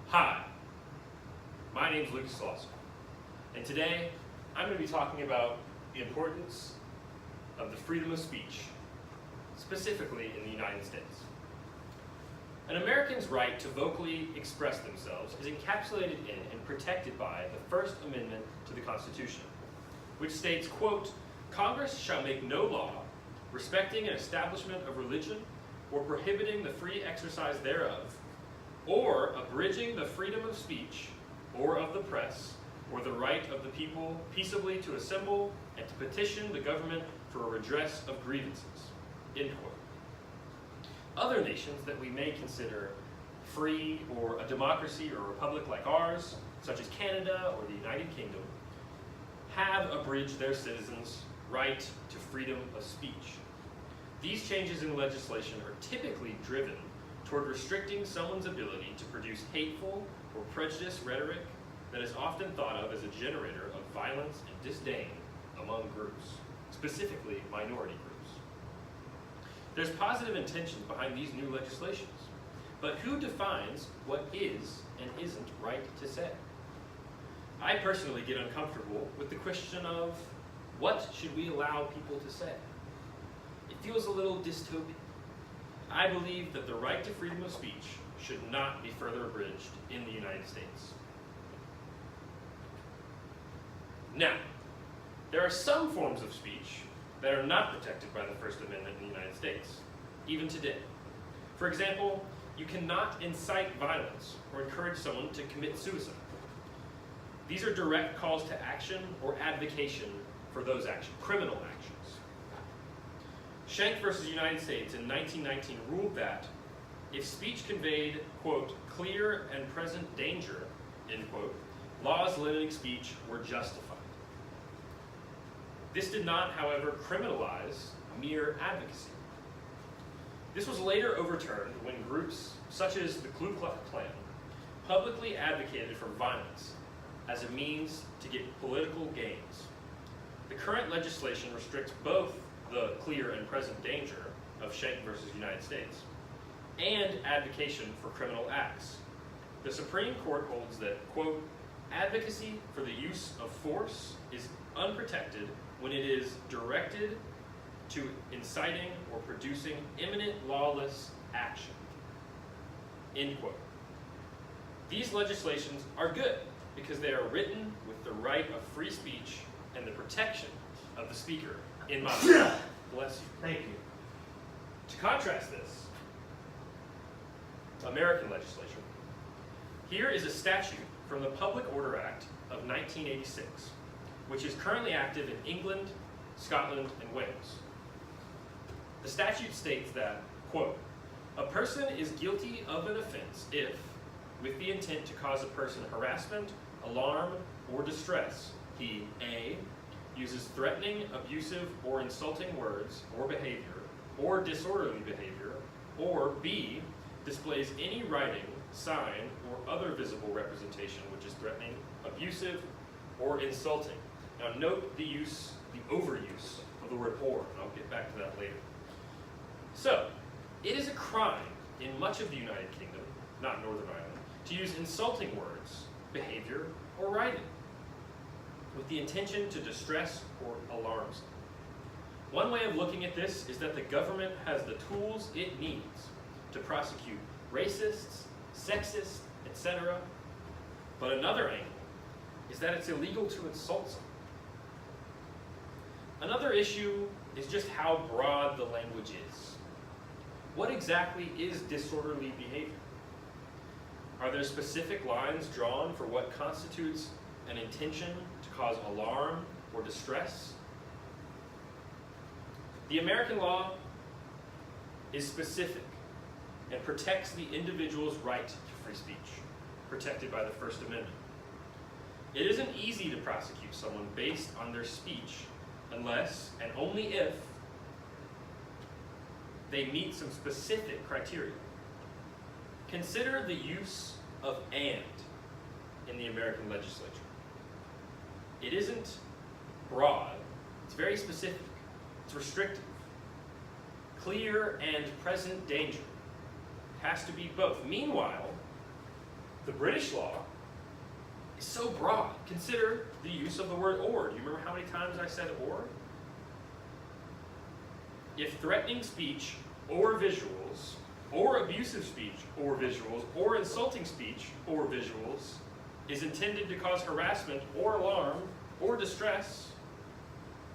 Hi, my name is Lucas Slauson, and today I'm going to be talking about the importance of the freedom of speech, specifically in the United States. An American's right to vocally express themselves is encapsulated in and protected by the First Amendment to the Constitution, which states, quote, "Congress shall make no law respecting an establishment of religion or prohibiting the free exercise thereof, or abridging the freedom of speech or of the press, or the right of the people peaceably to assemble and to petition the government for a redress of grievances," end quote. Other nations that we may consider free or a democracy or a republic like ours, such as Canada or the United Kingdom, have abridged their citizens' right to freedom of speech. These changes in legislation are typically driven toward restricting someone's ability to produce hateful or prejudiced rhetoric that is often thought of as a generator of violence and disdain among groups, specifically minority groups. There's positive intentions behind these new legislations, but who defines what is and isn't right to say? I personally get uncomfortable with the question of what should we allow people to say? It feels a little dystopian. I believe that the right to freedom of speech should not be further abridged in the United States. Now, there are some forms of speech that are not protected by the First Amendment in the United States, even today. For example, you cannot incite violence or encourage someone to commit suicide. These are direct calls to action or advocation for those actions, criminal actions. Schenck versus United States in 1919 ruled that if speech conveyed, quote, "clear and present danger," end quote, laws limiting speech were justified. This did not, however, criminalize mere advocacy. This was later overturned when groups such as the Ku Klux Klan publicly advocated for violence as a means to get political gains. The current legislation restricts both the clear and present danger of Schenck versus United States and advocation for criminal acts. The Supreme Court holds that, quote, "advocacy for the use of force is unprotected when it is directed to inciting or producing imminent lawless action," end quote. These legislations are good because they are written with the right of free speech and the protection of the speaker in mind. Bless you. Thank you. To contrast this, American legislation, here is a statute from the Public Order Act of 1986, which is currently active in England, Scotland, and Wales. The statute states that, quote, "a person is guilty of an offense if, with the intent to cause a person harassment, alarm, or distress, he A, uses threatening, abusive, or insulting words or behavior, or disorderly behavior, or B, displays any writing, sign, or other visible representation which is threatening, abusive, or insulting." Now note the overuse of the word "or," and I'll get back to that later. So, it is a crime in much of the United Kingdom, not Northern Ireland, to use insulting words, behavior, or writing with the intention to distress or alarm someone. One way of looking at this is that the government has the tools it needs to prosecute racists, sexists, etc. But another angle is that it's illegal to insult someone. Another issue is just how broad the language is. What exactly is disorderly behavior? Are there specific lines drawn for what constitutes an intention to cause alarm or distress? The American law is specific and protects the individual's right to free speech, protected by the First Amendment. It isn't easy to prosecute someone based on their speech unless and only if they meet some specific criteria. Consider the use of "and" in the American legislature. It isn't broad, it's very specific, it's restrictive. Clear and present danger has to be both. Meanwhile, The British law is so broad. Consider the use of the word or. Do you remember how many times I said or? If threatening speech or visuals, or abusive speech or visuals, or insulting speech or visuals is intended to cause harassment or alarm or distress,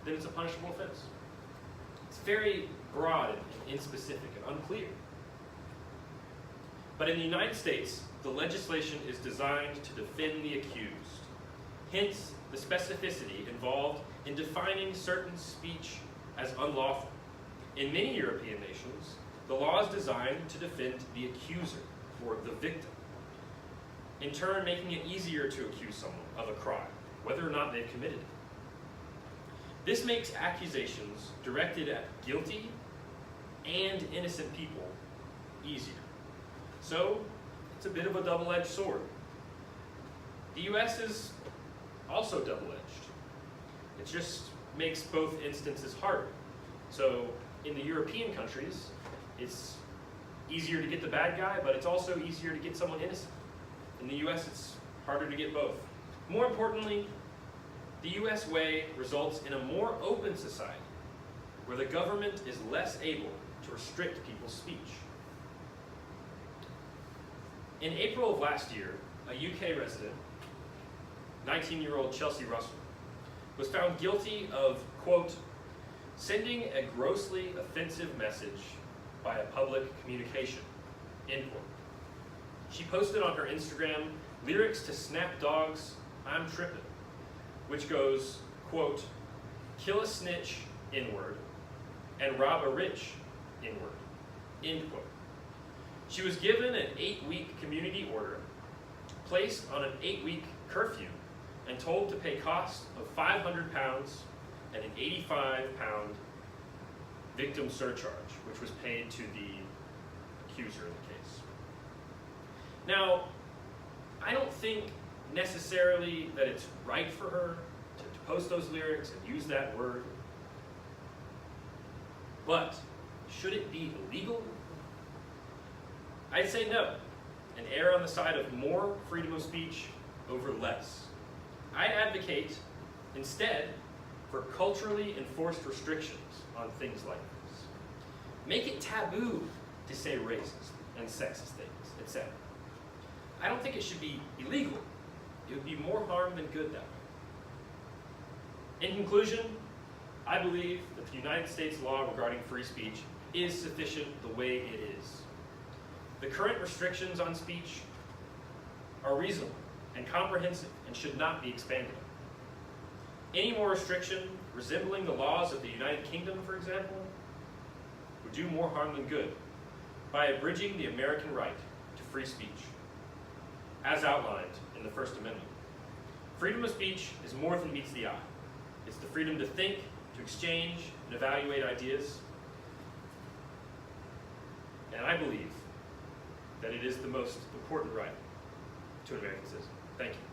then it's a punishable offense. It's very broad and inspecific and unclear. But in the United States, the legislation is designed to defend the accused. Hence, the specificity involved in defining certain speech as unlawful. In many European nations, the law is designed to defend the accuser, or the victim, in turn making it easier to accuse someone of a crime, whether or not they've committed it. This makes accusations directed at guilty and innocent people easier. So, it's a bit of a double-edged sword. The US is also double-edged. It just makes both instances harder. So, in the European countries, it's easier to get the bad guy, but it's also easier to get someone innocent. In the US, it's harder to get both. More importantly, the US way results in a more open society, where the government is less able to restrict people's speech. In April of last year, a UK resident, 19-year-old Chelsea Russell, was found guilty of, quote, sending a grossly offensive message by a public communication, end quote. She posted on her Instagram lyrics to Snap Dogg's I'm Trippin', which goes, quote, kill a snitch, N-word, and rob a rich, N-word, end quote. She was given an 8-week community order, placed on an 8-week curfew, and told to pay costs of £500 and an £85 victim surcharge, which was paid to the accuser in the case. Now, I don't think necessarily that it's right for her to post those lyrics and use that word, but should it be illegal? I'd say no, and err on the side of more freedom of speech over less. I advocate, instead, for culturally enforced restrictions on things like this. Make it taboo to say racist and sexist things, etc. I don't think it should be illegal. It would be more harm than good that way. In conclusion, I believe that the United States law regarding free speech is sufficient the way it is. The current restrictions on speech are reasonable and comprehensive and should not be expanded. Any more restriction resembling the laws of the United Kingdom, for example, would do more harm than good by abridging the American right to free speech, as outlined in the First Amendment. Freedom of speech is more than meets the eye. It's the freedom to think, to exchange, and evaluate ideas. And I believe that it is the most important right to an American citizen. Thank you.